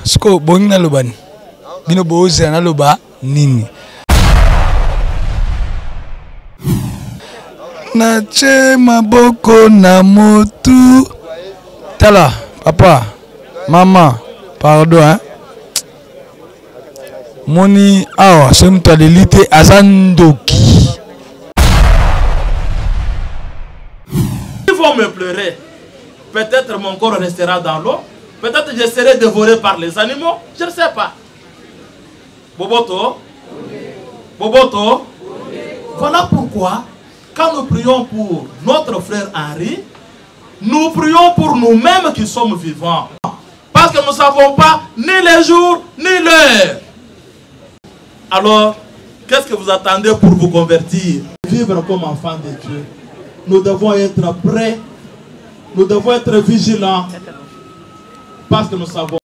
Sko bongi na loba ni. Bino bozi na loba nini. Na che maboko na motu. Tala, papa, maman, pardon hein. Moni awa, c'est une tolélité azandoki. Ils vont me pleurer. Peut-être mon corps restera dans l'eau. Peut-être je serai dévoré par les animaux. Je ne sais pas. Boboto. Boboto. Voilà pourquoi, quand nous prions pour notre frère Henri, nous prions pour nous-mêmes qui sommes vivants. Parce que nous ne savons pas ni les jours, ni l'heure. Alors, qu'est-ce que vous attendez pour vous convertir? Vivre comme enfants de Dieu. Nous devons être prêts. Nous devons être vigilants. Parce que nous savons.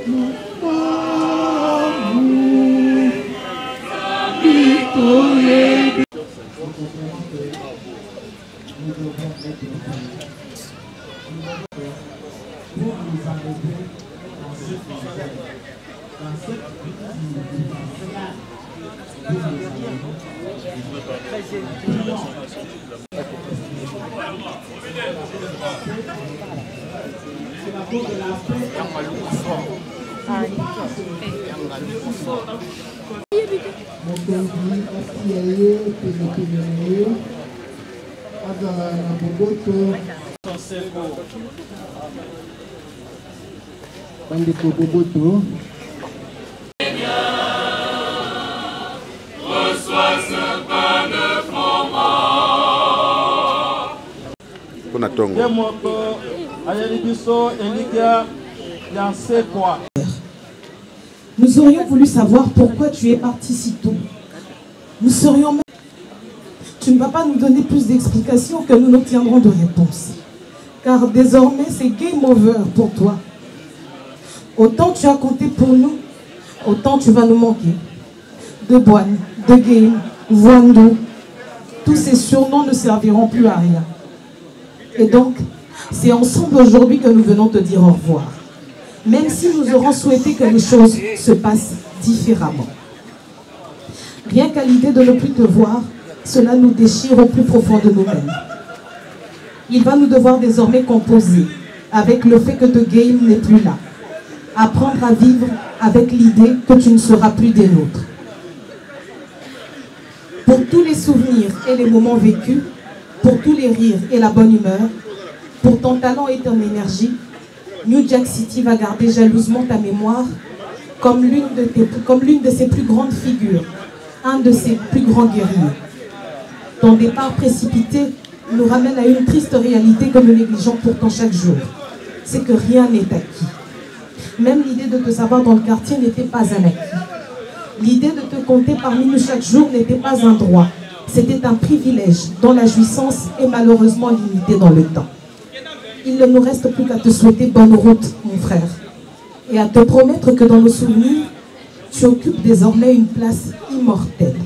Nous aurions voulu savoir pourquoi tu es parti si tôt. Nous serions même... Tu ne vas pas nous donner plus d'explications que nous n'obtiendrons de réponses. Car désormais, c'est game over pour toi. Autant tu as compté pour nous, autant tu vas nous manquer. De Boine, de Game, Voando, tous ces surnoms ne serviront plus à rien. Et donc, c'est ensemble aujourd'hui que nous venons te dire au revoir. Même si nous aurons souhaité que les choses se passent différemment. Rien qu'à l'idée de ne plus te voir, cela nous déchire au plus profond de nous-mêmes. Il va nous devoir désormais composer avec le fait que The Game n'est plus là. Apprendre à vivre avec l'idée que tu ne seras plus des nôtres. Pour tous les souvenirs et les moments vécus, pour tous les rires et la bonne humeur, pour ton talent et ton énergie, New Jack City va garder jalousement ta mémoire comme l'une de ses plus grandes figures, un de ses plus grands guerriers. Ton départ précipité nous ramène à une triste réalité que nous négligeons pourtant chaque jour. C'est que rien n'est acquis. Même l'idée de te savoir dans le quartier n'était pas un acquis. L'idée de te compter parmi nous chaque jour n'était pas un droit. C'était un privilège dont la jouissance est malheureusement limitée dans le temps. Il ne nous reste plus qu'à te souhaiter bonne route, mon frère, et à te promettre que dans nos souvenirs, tu occupes désormais une place immortelle.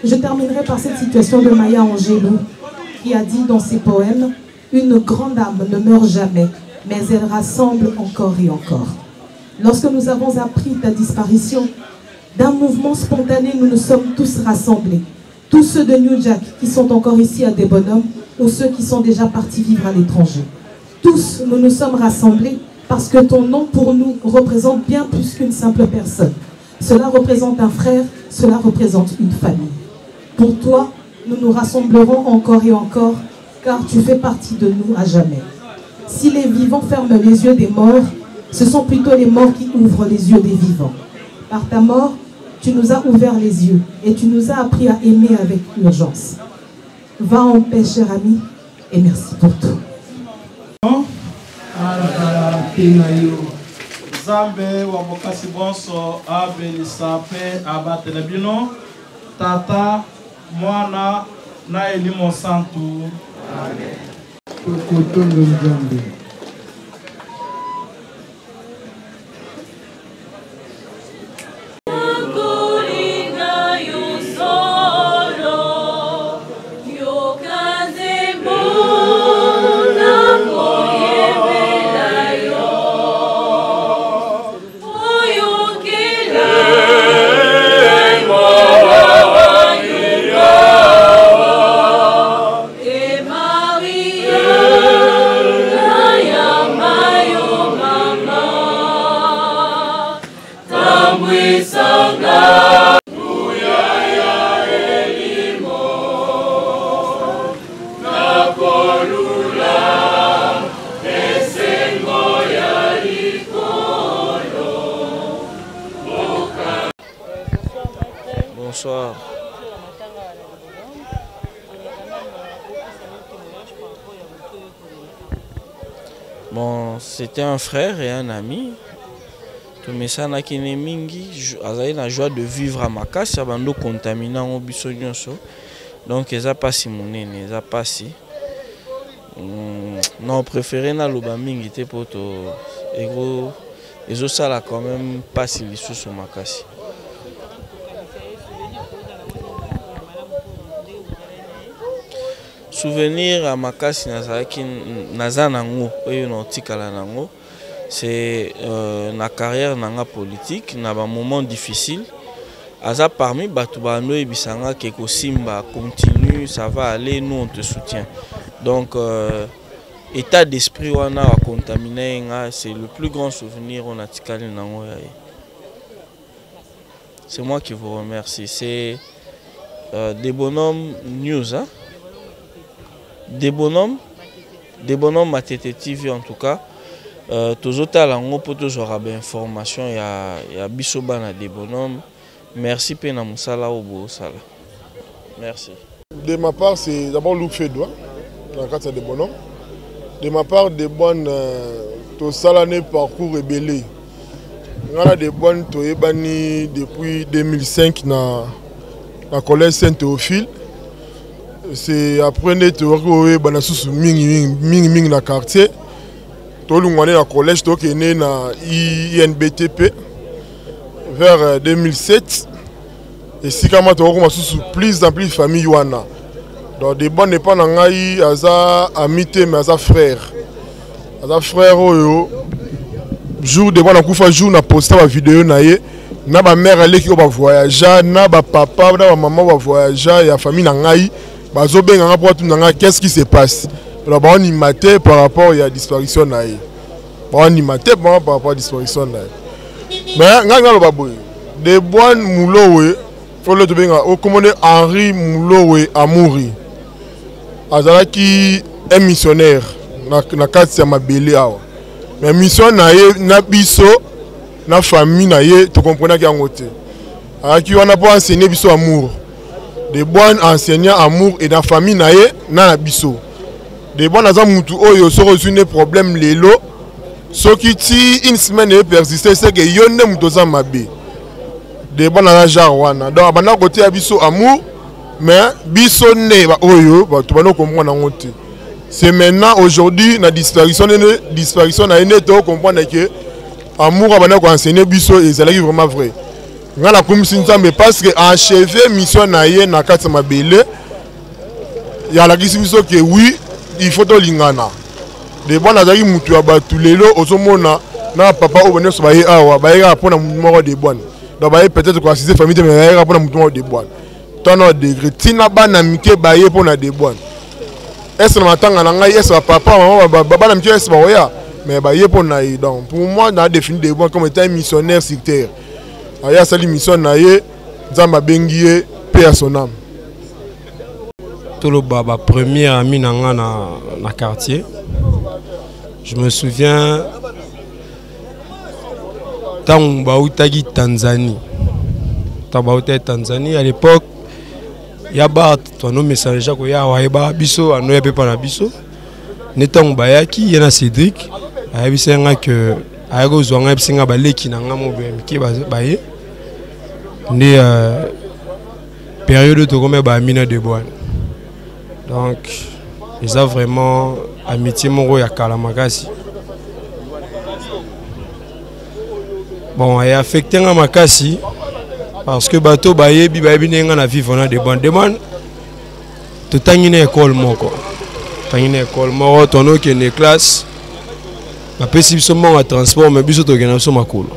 Je terminerai par cette situation de Maya Angelou, qui a dit dans ses poèmes « Une grande âme ne meurt jamais, mais elle rassemble encore et encore. » Lorsque nous avons appris ta disparition, d'un mouvement spontané, nous nous sommes tous rassemblés. Tous ceux de New Jack qui sont encore ici à des bonhommes ou ceux qui sont déjà partis vivre à l'étranger. Tous, nous nous sommes rassemblés parce que ton nom pour nous représente bien plus qu'une simple personne. Cela représente un frère, cela représente une famille. Pour toi, nous nous rassemblerons encore et encore, car tu fais partie de nous à jamais. Si les vivants ferment les yeux des morts, ce sont plutôt les morts qui ouvrent les yeux des vivants. Par ta mort, tu nous as ouvert les yeux et tu nous as appris à aimer avec urgence. Va en paix, cher ami, et merci pour tout. Zambe wa bokasi bonso abelisa pe abatele bino tata mwana na elimo santu. Amen. Bonsoir. Bon, c'était un frère et un ami. Tout mais ça n'a qu'une mingi. Azaï la joie de vivre à Makassi, abando contaminant au bisognoso. Donc ils a pas si monnaie, ils a pas si. Non, préféré na loba mingi te poto. Et gros, ils ont ça là quand même pas si les sous sur Makassi. Souvenir à Makassi Nazanango, c'est la carrière nanga politique, na un moment difficile. Aza parmi Batubano et Bisanga Keko Simba continue, ça va aller, nous on te soutient. Donc état d'esprit on a contaminé, c'est le plus grand souvenir on a ticalé nango. C'est moi qui vous remercie. C'est des bonhommes news, hein? Des bonhommes Matete TV en tout cas. Tozota lango pour toujours avoir information il y a bisobana des bonhommes. Merci pena musala obo sala. Merci. De ma part c'est d'abord Luc Fédois dans le cadre des bonhommes. De ma part des bonnes to salané parcours rebellé. On a des bonnes to ebani depuis 2005 dans la collège Saint-Théophile. C'est après que banasusu mingi na quartier to lungwane na collège to kene na INBTP vers 2007 et si kama to ko masusu plus en plus famille wana donc des bonnes pas na ngai aza amité mais aza frère oyo jour de bana kufa jour na poster ba vidéo na ye na ba mère elle qui va voyager na ba papa na ba maman va voyager ya famille na ngai. Qu'est-ce qui se passe? Alors, on y maté par rapport à la disparition. On y maté par rapport à la disparition. Mais, des bonnes moulowe, faut le dire, au commandé Henri Moulowe Amouri. Azala qui est missionnaire, na carte de Mabélé. Mais mission na biso, na famille na ye, tu comprends qu'il y a un côté. Alors, qui on a pas enseigné biso amour. Des bons enseignants amour et dans la famille naie na biso. Des bons azamutu oyo so résoudre problème lelo. Ce qui ti une semaine et persister c'est que yonne mutoza mabe. Des bons genre wana. Donc abana côté biso amour mais biso ne ba oyo ba to bano comprendre ngote. C'est maintenant aujourd'hui la disparition na ene to comprendre que amour abana ko enseigner biso et c'est là vraiment vrai. Nga la commission mais parce que achevé mission na ye na kati mabele ya la kisibiso que oui il faut to lingana de bon azaki mutu ya batu lelo ozomona na papa o bonso ba ye awa ba ye apona moko de bonne donc ba ye peut-être ko assister famille mais ba ye apona mutu moko de bonne tono degré tina bana mike ba ye pona de bonne est-ce que matanga na ngai est-ce papa maman baba na mike est-ce ba oya mais ba ye pona yi donc pour moi on a défini de bonne comme étant un missionnaire sectaire. Il y a cette mission naie, Zamba Bengie, paix à son âme. Tout le baba premier ami na quartier. Je me souviens Tanzanie. Tanzanie à l'époque, il y a Bart, ton nom messager ko ya waiba biso, anoya pepa na biso. Netango bayaki, il y a Cédric, ayabisenga que ayago zwanga bisenga baleki na ngamo bemki baye. Né période de comme Mina de Boine. Donc ils ont vraiment amitié moro ya Kalamakasi. Bon, il a affecté à Makassi parce que bateau baye bi nenga na vivre na de bonnes demandes. To tangine école moko. Tangine école moko tono qui est classe. Ma possibilité à transport mais biso to gena so makolo.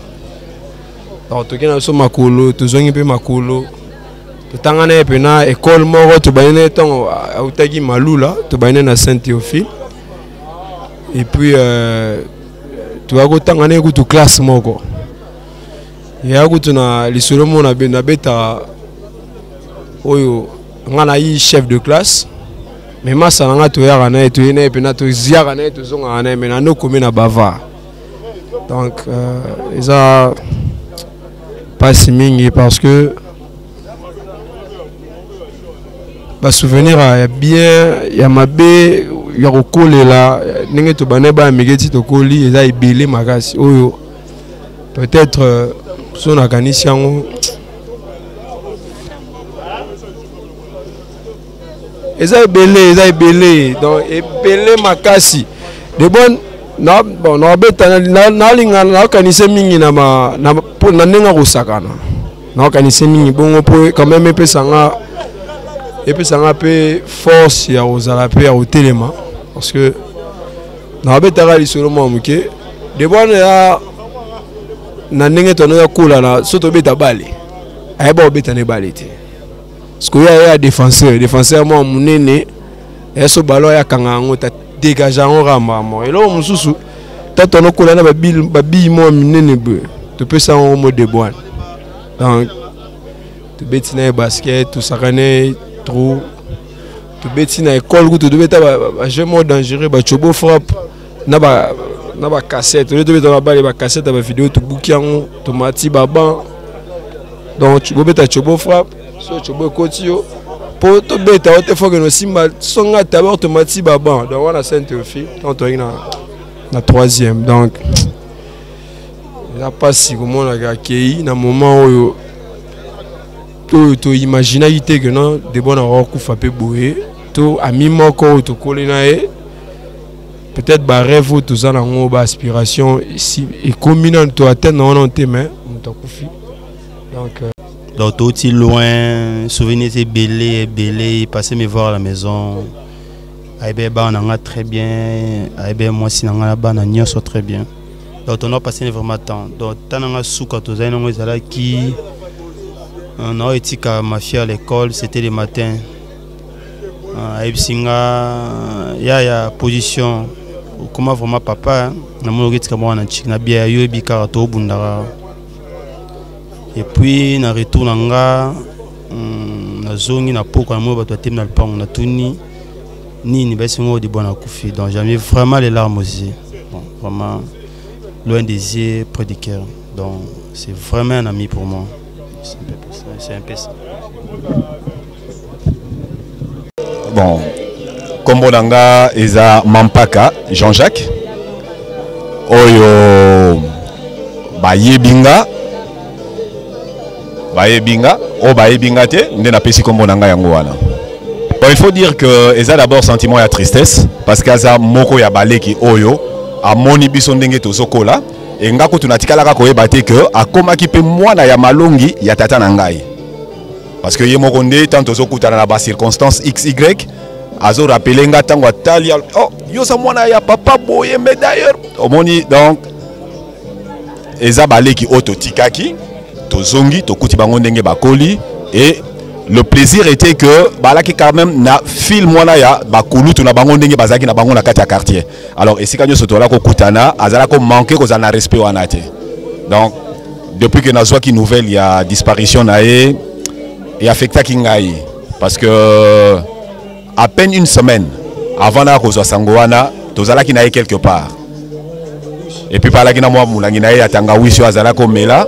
Donc, tu as makolo, tu as makolo. Tu as une école moro, tu as Maloula, tu as Saint-Théophile. Et puis, tu as une classe moko. ya kutuna lisolo mona bena beta oyo ngana yi chef de classe mais masa nga to ya kana to ine pe na to zia kana to zonga kana mais na no komi na bava donc ça pas si mingi parce que ba souvenir ya bien ya mabe ya kokolela ndenge to bana ba migeti to koli eza ibele makasi oyo peut-être son akanisi yango eza ibele donc ebele makasi de bon na bon na beta na linga na kanisi mingi na ndenge kosakana na kanisi mingi bongo po quand même epesanga pe force ya ozala pe ya otelema parce que na betaka lisolo mwa muke de bon ya na ndenge to na kola na soto beta bale ayeba obeta ne bale te parce que ya défenseur mwa munene eso balo ya kanga ngo ta dégager ngo ramba mo elo mususu tato no kola na babi mwa munene be to pesa ngo mo de bon donc to betina basket to sakane trop to betina école ko to beta ba jeu mode dangereux ba chobo frappe na ba cassette to beta ba cassette ba vidéo to bukiango to mati baba donc tu beta chobo frappe so chobo kotio po to beta o te foke no simba songa d'abord to mati baba donc on a Saint-Théophile quand to na troisième donc la passe comment on a accueilli na moment où to imaginer que non de bon avoir coup frappé boé to ami moko to kolinae peut-être ba rêve to za na ngo ba aspiration si et combinant to atteindre on te mais to kufi donc tout aussi loin souvenir c'est belé passer me voir à la maison aibe ba on a très bien aibe moi si na ba na nyoso très bien donc on a passé vraiment temps donc tananga suka to za ngo ezala qui on a été à ma fille à l'école, c'était le matin. Il y a position. Comment vraiment papa, et puis na retour na zongi na poko na mo bato tem na pang na tuni ni basi ngo de bona kufi donc j'ai mis vraiment les larmes aussi. Bon, vraiment loin des yeux, près du cœur. Donc c'est vraiment un ami pour moi. C'est un peu ça. Bon, Kombonanga Eza Mampaka, Jean-Jacques. Oyo Bayebinga. O Bayebinga te, ndena pesi Kombonanga yango wana. Bon, il faut dire que Eza d'abord sentiment ya tristesse parce qu'Aza moko ya baleki oyo amoni biso ndenge tozokola. Et ngako tunatikala koyeba te que akomaki pe mwana ya malongi ya tata na ngai parce que ye mokonde tant tozokutana na ba circonstances XY azo rappeler nga tango atali oh yo sa mwana ya papa boye mais d'ailleurs omoni donc eza baleki ototikaki tozongi tokuti bango ndenge bakoli et le plaisir était que balaki quand même na film mwana ya bakulu tuna bango ndenge bazaki na bango na kati ya quartier. Alors esika nyoso tola ko kutana azala ko manquer ko na respect wana te. Donc depuis que nazwa ki nouvelle ya disparition na et affecta ki ngai parce que à peine une semaine avant na ko sango wana tozala ki na quelque part. Et puis par là ki na mwa mulangi na atanga wiso azala ko mela.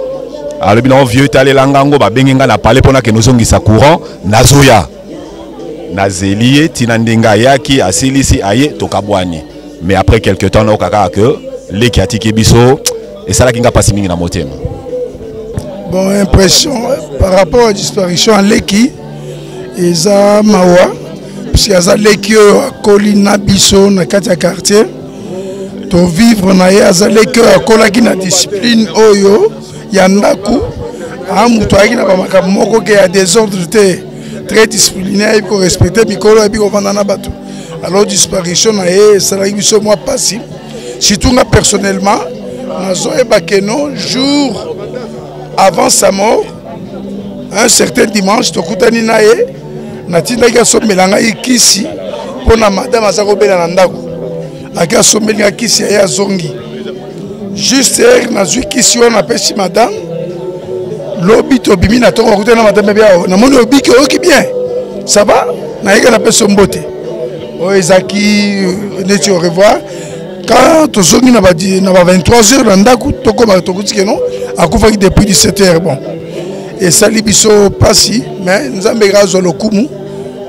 Alors bien vieux talé langango ba benginga na parler pona que nous ongisa courant nazoya nazelie tinandinga yaki asilisi aye tokabwani mais après quelques temps na okaka que les qui atiki biso et ça la kinga pasi mingi na motema. Bon impression par rapport à la disparition à Leki eza mawa parce que Leki kolina biso na kati ya quartier to vivre na ya Leki kolaki na discipline oyo Yandaku, Amoutoaki n'a pas marqué moko qui a des ordres très disciplinaires, il faut respecter Mikolo et puis on va battu. Alors disparition ça arrive ce mois passé. Surtout moi personnellement, Nazo et Bakeno jour avant sa mort, un certain dimanche, Tokutani nae, Natina Gasso Melanga Ikisi pour la madame Azarobela Nandaku. Agasso Melanga Kisi à Zongi. Juste hier, on a vu qu'ici on appelle si madame, Lobby to bimi na tongo kutana matambe bia na moni obiki oki bien. Ça va? Na yeka na peso mbote. O ezaki neti au revoir. Quand to zongi na ba 23h na ndaku toko ba tokutike non akufa ki depuis 17h bon. Et ça libiso pasi mais nzambe gazo lokumu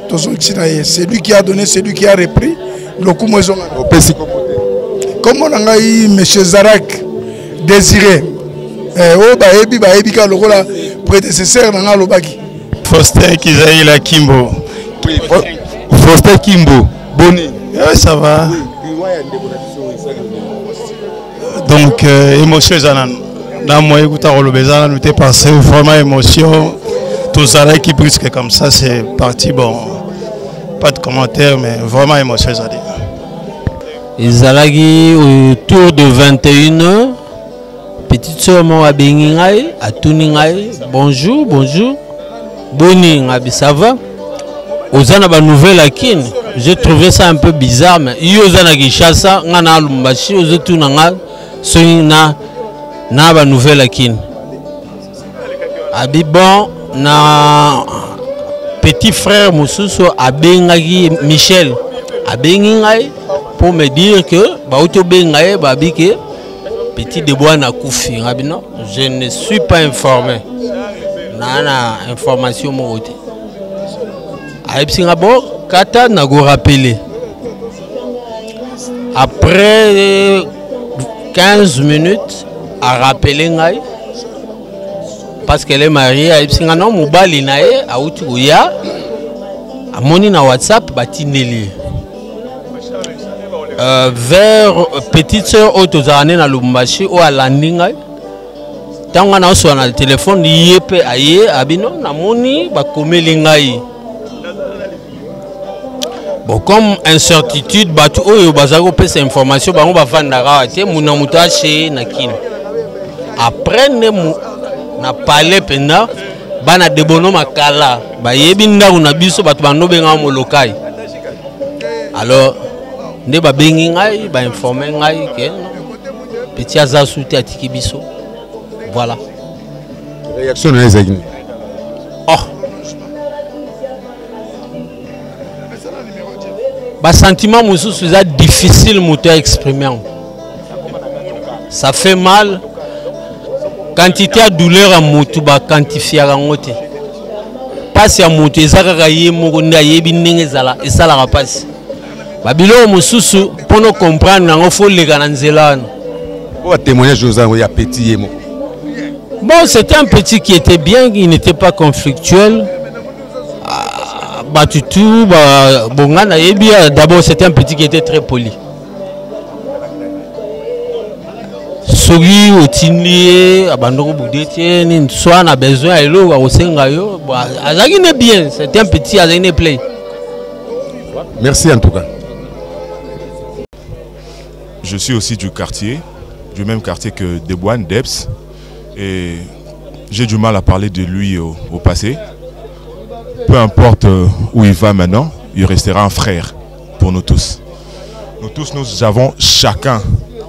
to zongi na ye. C'est lui qui a donné, c'est lui qui a repris. Lokumu ezonga. O pesi comme on a eu M. Zarak Désiré, baebi ka lokola prédécesseur na lobaki. Faustin Kizaïla Kimbo. Faustin Kimbo. Boni. Ça va. Donc émotion zanan. Dans moi écouter Rolobezana nous était passé vraiment émotion. Tout ça qui brisque comme ça c'est parti bon. Pas de commentaires mais vraiment émotion zanan. Ezalagi autour de 21h. Petite soeur moi bengingai, atuningai, bonjour, bonjour. Boni ngabi ça va? Ozana ba nouvelle akine. J'ai trouvé ça un peu bizarre mais yozana Kinshasa ngana Lumbashi ozotunanga soina na ba nouvelle akine. Abi bon na petit frère Mosusu abengaki Michel abengingai pour me dire que Baouto Bengaye Babike petit Debois na Koufi. Je ne suis pas informé. Nana information moté. Aïpsingabo Kata n'a go rappelé. Après 15 minutes à rappeler Ngaï parce qu'elle est mariée Aïpsingano Moubali nae a Outouya a moni na WhatsApp batineli. Vers petite soeur Otozane na Lumbashi ou à Landinga. Tant qu'on a sur le téléphone, yépe aye abino na moni ba komelingai. Bon comme incertitude batu oyo bazako pesa information bango ba vandara te muna mutache na kin. Après ne na parler pena bana debono makala ba yebi ndaku na biso batu bando benga molokai. Alors ne ba bengi ngai ba informer ngai que petit aza souti atiki biso voilà réaction na ezaki ba sentiment mususu za difficile moto à exprimer ça fait mal quantité de douleur à moto ba quantifier rangote passe ya moto ezaka ye moko nda yebi ndenge ezala esala passe Babilo Moussousou, pour nous comprendre, il faut les grands. Pour témoigner, il y a petit. Bon, c'était un petit qui était bien, il n'était pas conflictuel. D'abord, c'était un petit qui était très poli. Sogi, Otinier, Abandon Boudetier, soit on a besoin de l'eau, au Sengayo. Azagine est bien, c'était un petit Azagine play. Merci en tout cas. Je suis aussi du quartier, du même quartier que Debouane, Debs. Et j'ai du mal à parler de lui au passé. Peu importe où il va maintenant, il restera un frère pour nous tous. Nous tous, nous avons chacun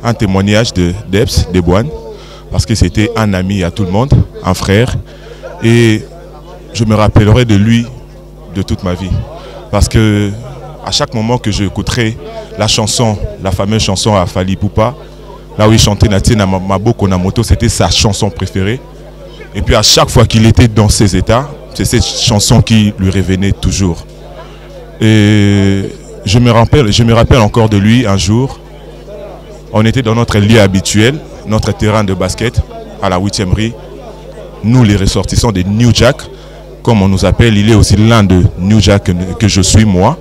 un témoignage de Debs, Debouane, parce que c'était un ami à tout le monde, un frère. Et je me rappellerai de lui de toute ma vie. Parce que à chaque moment que j'écouterai la chanson, la fameuse chanson à Fali Poupa, là où il chantait Natina Maboko Namoto, c'était sa chanson préférée. Et puis à chaque fois qu'il était dans ces états, c'est cette chanson qui lui revenait toujours. Et je me rappelle encore de lui un jour. On était dans notre lieu habituel, notre terrain de basket, à la 8e rue. Nous, les ressortissants de New Jack, comme on nous appelle, il est aussi l'un de New Jack que je suis moi.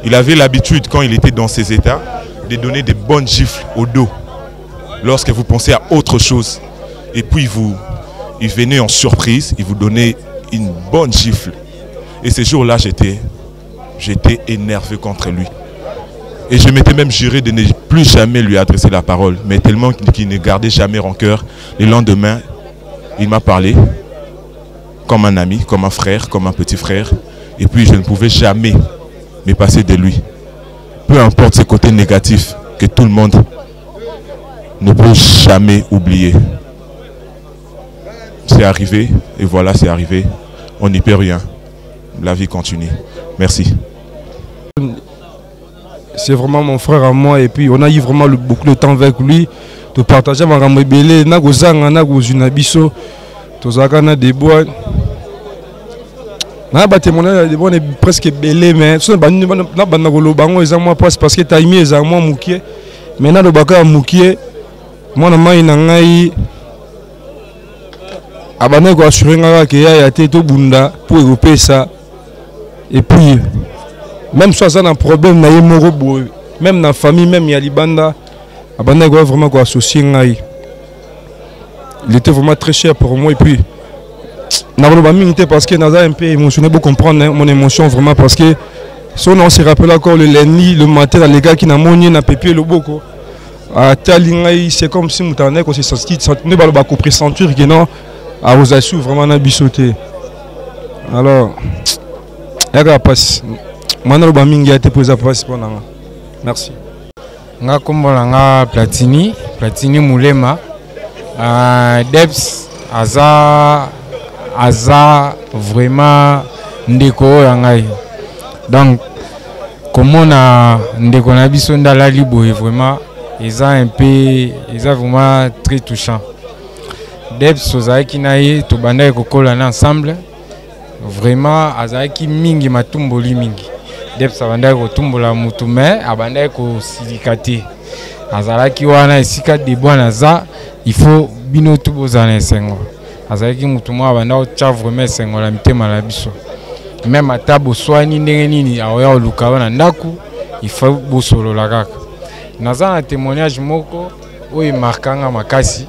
Il avait l'habitude, quand il était dans ces états, de donner des bonnes gifles au dos. Lorsque vous pensez à autre chose. Et puis il venait en surprise, il vous donnait une bonne gifle. Et ce jour-là, j'étais énervé contre lui. Et je m'étais même juré de ne plus jamais lui adresser la parole. Mais tellement qu'il ne gardait jamais rancœur. Le lendemain, il m'a parlé comme un ami, comme un frère, comme un petit frère. Et puis je ne pouvais jamais me passer de lui. Peu importe ses côtés négatifs que tout le monde ne peut jamais oublier. c'est arrivé, et voilà, c'est arrivé. On n'y peut rien. La vie continue. Merci. C'est vraiment mon frère à moi, et puis on a eu vraiment beaucoup de temps avec lui, de partager ma ramébélé, na gozanga, na gozuna biso, tozaka na des bois. Na ba témoignage des bois est presque belé, mais so na banda golo bango eza moi parce que taimi eza moi mukie. Maintenant le baka mukie, moi na mai na ngai abane ko assurer nga ke ya te to bunda pour europer ça. Et puis même si ça a un problème na yemoro boy, même dans la famille, même ya libanda, abane ko vraiment ko associer ngai. Il était vraiment très cher pour moi, et puis parce que Naza un peu émotionné pour comprendre mon émotion vraiment, parce que son on se rappelle encore le lundi, le matin, les gars qui n'a moni n'a pépié le boko. C'est comme si Moutané qu'on s'est senti ne va pas compris sentir que non à vous assurer vraiment n'a bissoté. Alors il y a passe maintenant le mingi a été posé à passe pour nous. Merci. Nga kombola nga Platini Mulema Debs aza vraiment ndeko yangai. Donc comment na ndeko na biso ndala liboye vraiment ils ont vraiment très touchant. Debs ozaki naye to banda ko kolana ensemble vraiment azaki mingi matumboli mingi. Debs abanda ko tumbola mutu mais abanda ko silikate azalaki wana esika de bwana za il faut bino tout bozana esengo azalaki mutu mwa abanda ko tcha vraiment esengo la mitema la biso même atabo swani ndenge nini aoya oluka wana ndaku il faut bosolo la kaka naza na témoignage moko oyo markanga makasi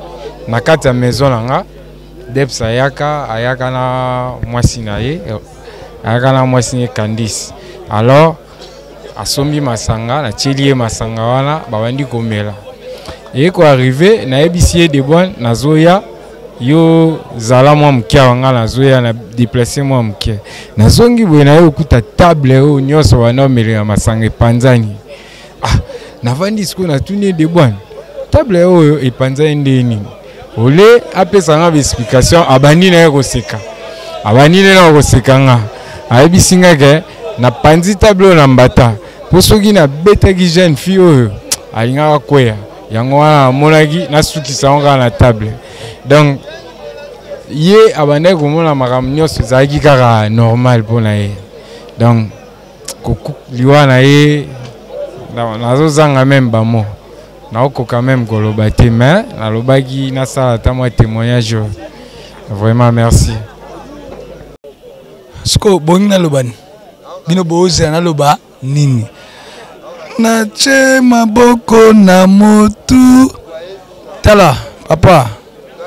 na kati ya maison nanga. Debs ayaka na mwasi na ye ayaka na mwasi ne Candice. Alors asombi masanga na chelie masanga wana babandi komela et ko arrivé na ebisier de bon nazoya yo zala mwa mkia wanga nazoya na déplacer mwa mkia nazongi boye na yo kuta table o nyoso wana omela masanga epanzani navandi siko na tuni de bon table oyo epanzani ndeni ole apesa nga explication abandi na ko seka abandi na ko sekanga ayebisinga ke na panzi tableau na mbata po soki na betaki jeune fille oyo alingaka kweya yango wana amonaki nasukisa ngo na table. Donc ye abandaki komona makambo nyonso ezalaki kaka normal mpona ye. Donc liwa na ye nazozanga meme bamo naokoka meme koloba te mais nalobaki nasala ata mwa témoignage. Vraiment merci. Siko bongi nalobani bino boza naloba nini na che maboko na motu tala papa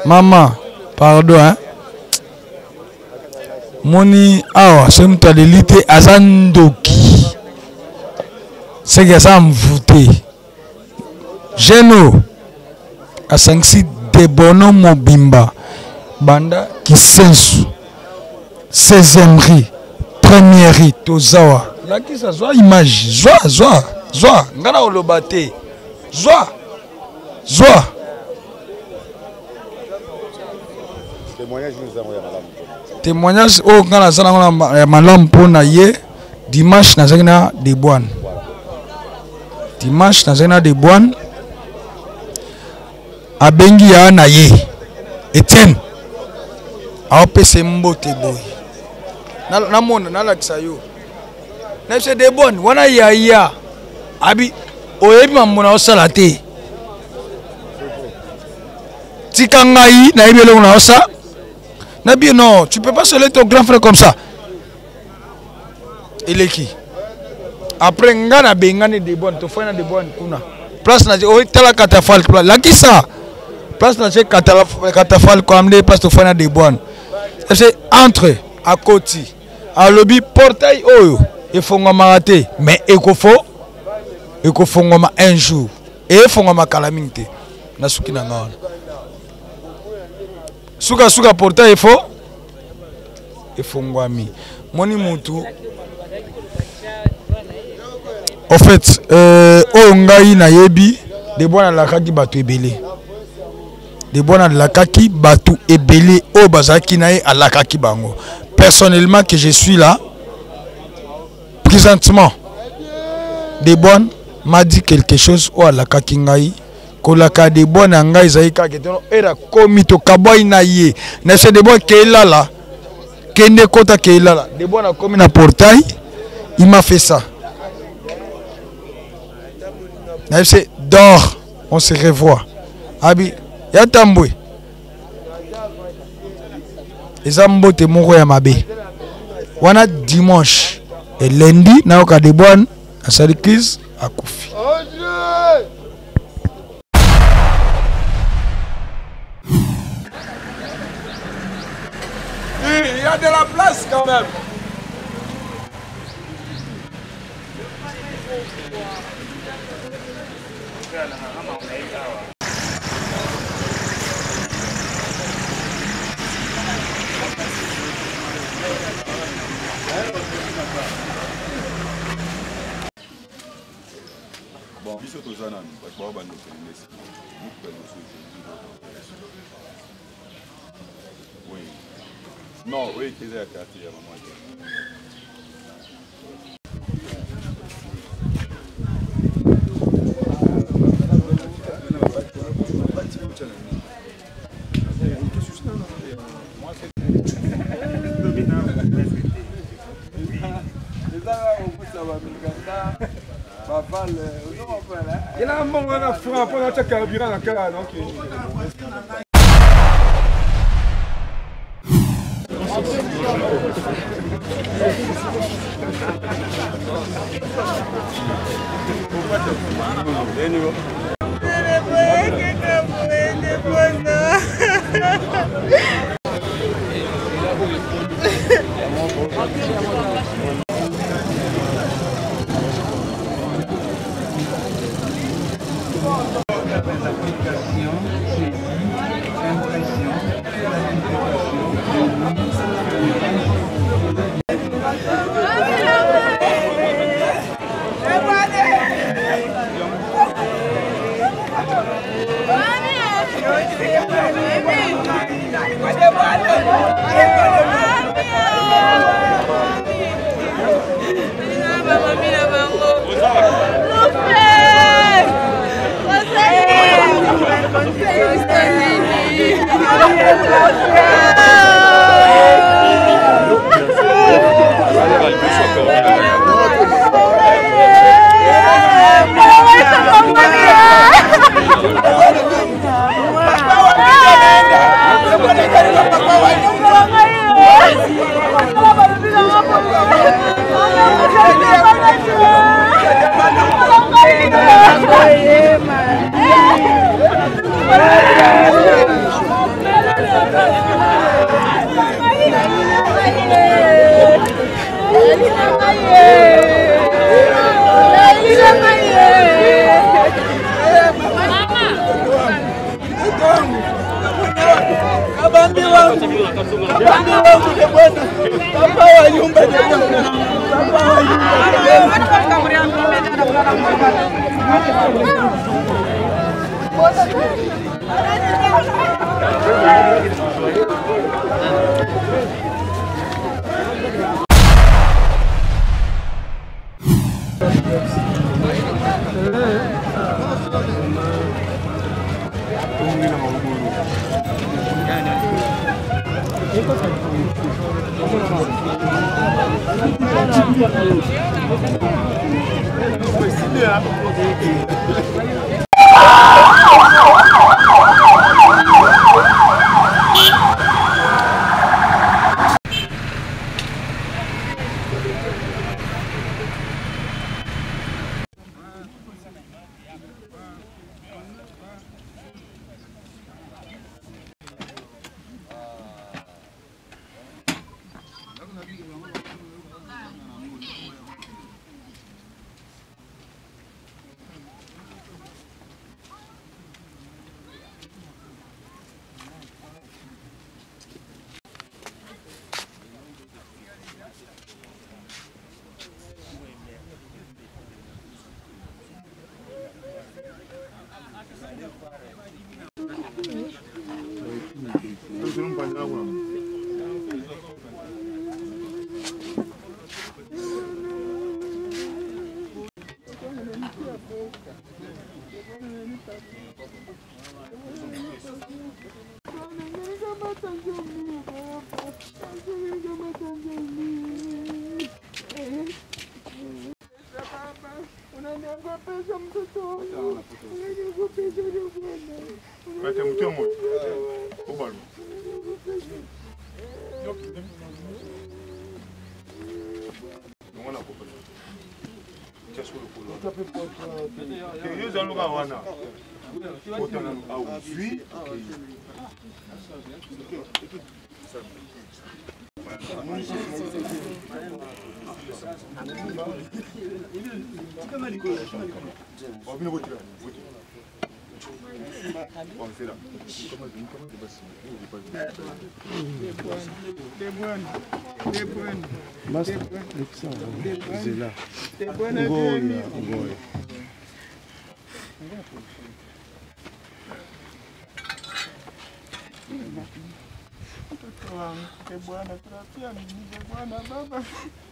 maman pardon hein moni awa c'est mutalelite azandoki c'est que ça mvoute Geno asangisi de bono mobimba banda kisensu 16e riz, 1er riz, tozawa. Là qui ça soit image, zoa, ngana olobate, zoa. Témoignage au ngana zana malam pona ye dimanche na zana de boine. Dimanche na zana de boine. Abengi ya na ye. Etienne. Aopese mbote boy. Namona nalakisa yo na se de bon wana ya abi oyebi mamona osala te tika ngai na yebelo na osa na bien non tu peux pas se ton grand frère comme ça eleki après ngana bengane de bon to fana de bon kuna place na o tala katafal la kisa place na je katafal ko amle place to fana de bon c'est entre à côté à lobby portail oyo et fongoma raté mais eko fongoma un jour et fongoma calamité na suki na ngana suka portail et fongwami moni mutu en fait oyo ngai na yebi de bona la kaki bato ebele des bons alakaki batu ebele o bazaki nae alakaki bango. Personnellement que je suis là présentement des bonnes m'a dit quelque chose o alakaki ngai kolaka des bonnes ngai zaika keteno era komito kaboy na ye na se des bonnes ke là kende kota ke là des bonnes a komi na portail il m'a fait ça. Na c'est dors on se revoit abi ya tambwe ezambo te moko ya mabe wana dimanche et lundi na oka de bonne à Salikis à Koufi. Il y a de la place quand même. Bon, oui. Non, oui, qu'ils aient à quartier à maman. Il a un moment où on a frappé notre carburant dans le cas. Bwana tunafia nini Bwana baba?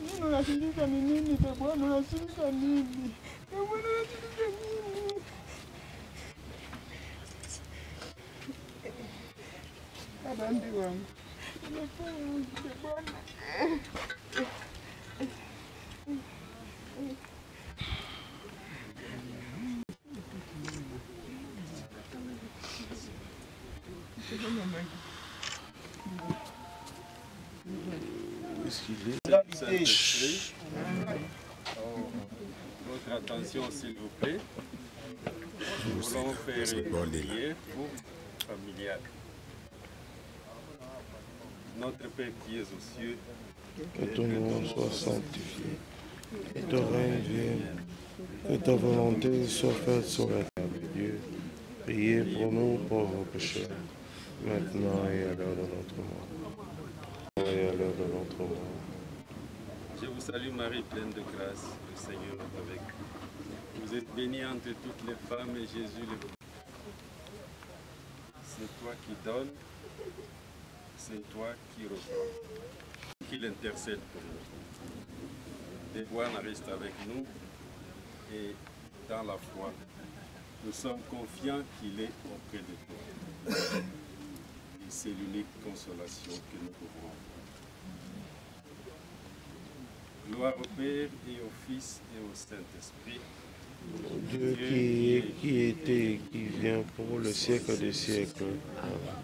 Nini unashirika ni nini Bwana unashirika nini? Bwana unashirika nini? Abandi wangu. Bwana. Votre attention s'il vous plaît. Nous allons faire une prière familiale. Notre Père qui es aux cieux, que ton nom soit sanctifié, que ton règne vienne, que ta volonté soit faite sur la terre de Dieu. Priez pour nous pauvres pécheurs, maintenant et à l'heure de notre mort. Et à l'heure de notre mort. Je vous salue Marie, pleine de grâce, le Seigneur est avec vous. Vous êtes bénie entre toutes les femmes et Jésus le premier. C'est toi qui donnes, c'est toi qui reçois, qui l'intercède pour nous. Des Bwana reste avec nous et dans la foi, nous sommes confiants qu'il est auprès de nous. Et c'est l'unique consolation que nous pouvons avoir. Gloire au Père et au Fils et au Saint-Esprit. Dieu qui était et qui vient pour le siècle des siècles. Amen.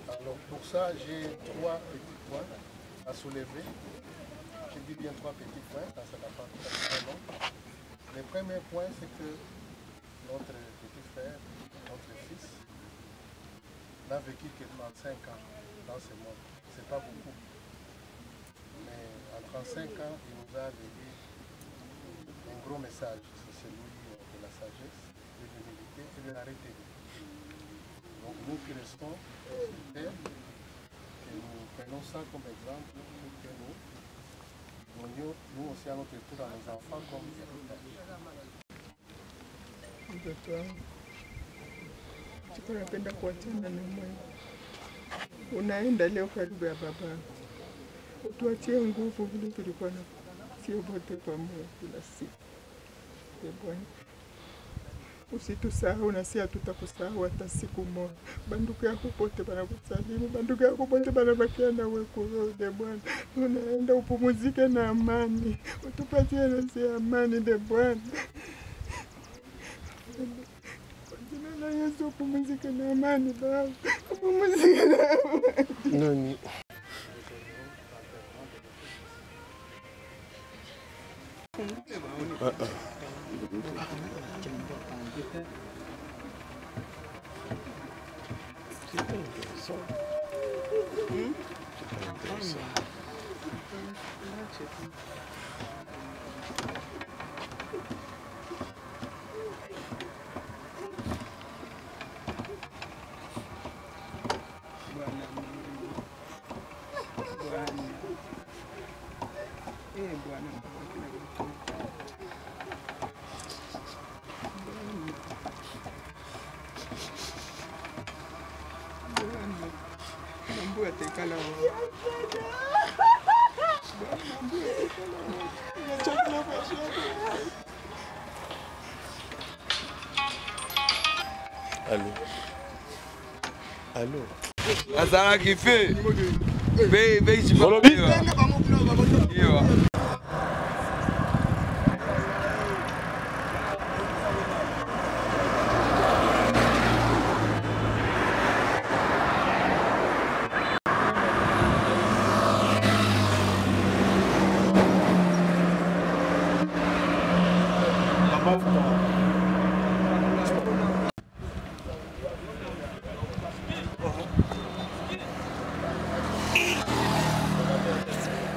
Alors pour ça, j'ai 3 petits points à soulever. Je dis bien 3 petits points, car ça n'a pas très long. Le premier point, c'est que notre petit frère, notre fils, n'a vécu que 35 ans dans ce monde. Ce n'est pas beaucoup. Mais en 35 ans, il nous a légué un gros message. C'est celui de la sagesse, de l'humilité et de la retenue. Donc nous qui restons fidèles, que nous prenons ça comme exemple pour que nous donnions nous aussi à notre tour à nos enfants comme héritage. Napenda kuachana na mwewe. Unaenda leo karibu ya baba. Utuachie nguvu vile tulikuwa na sio wote pamoja kila siku. Bwana. Usitusahau na sisi tutakusahau hata siku moja. Banduku yako pote banakusalimu, banduku yako pote banabakia na wewe kurode Bwana. Unaenda upumzike na amani. Utupatie na si amani de Bwana. Na Yesu upumzike na amani Baba. Upumzike na amani. Nani? Allô. Allô. Azara qui fait. Veille, tu vas.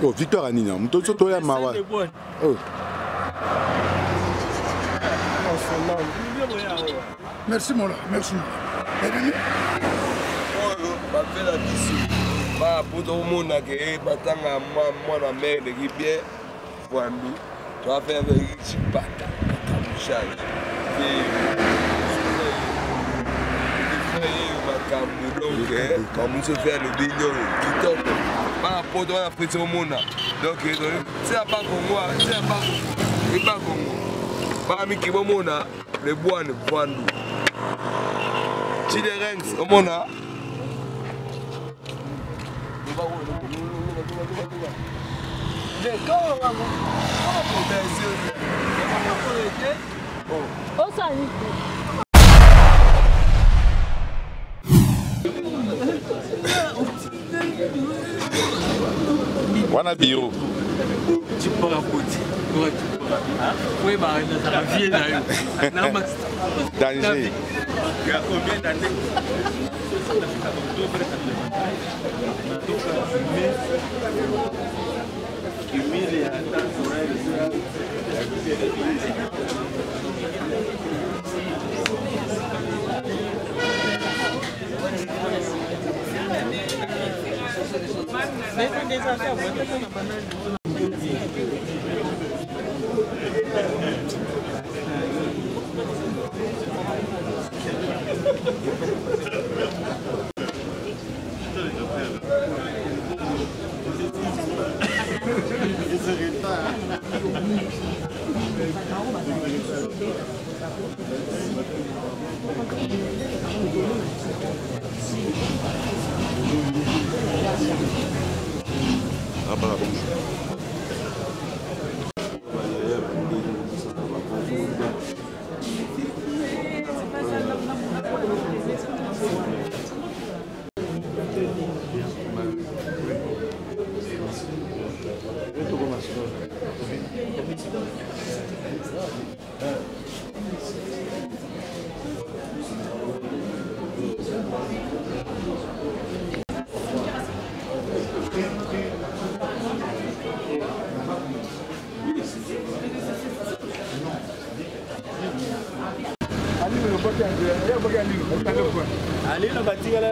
Oh, Victor Anina, mtoto ya mawa. Oh. Merci Mola, merci. Bapela biso. Ba poto mona ke batanga mwana mère de bien Wandu. Tu vas faire avec Chipata, Kamushage. Donc, comme on se fait le bignon, tout top. Pas pour toi, après tout le monde. Donc, c'est pas Congo, c'est pas Congo. C'est pas Congo. Parmi qui bon le bois ne boit nous. Si les rangs, au monde. Wana biro. Tu peux rapporter. Oui, bah, ça va bien là. Danger. Il y a combien d'années? Allez, le bâtiment là,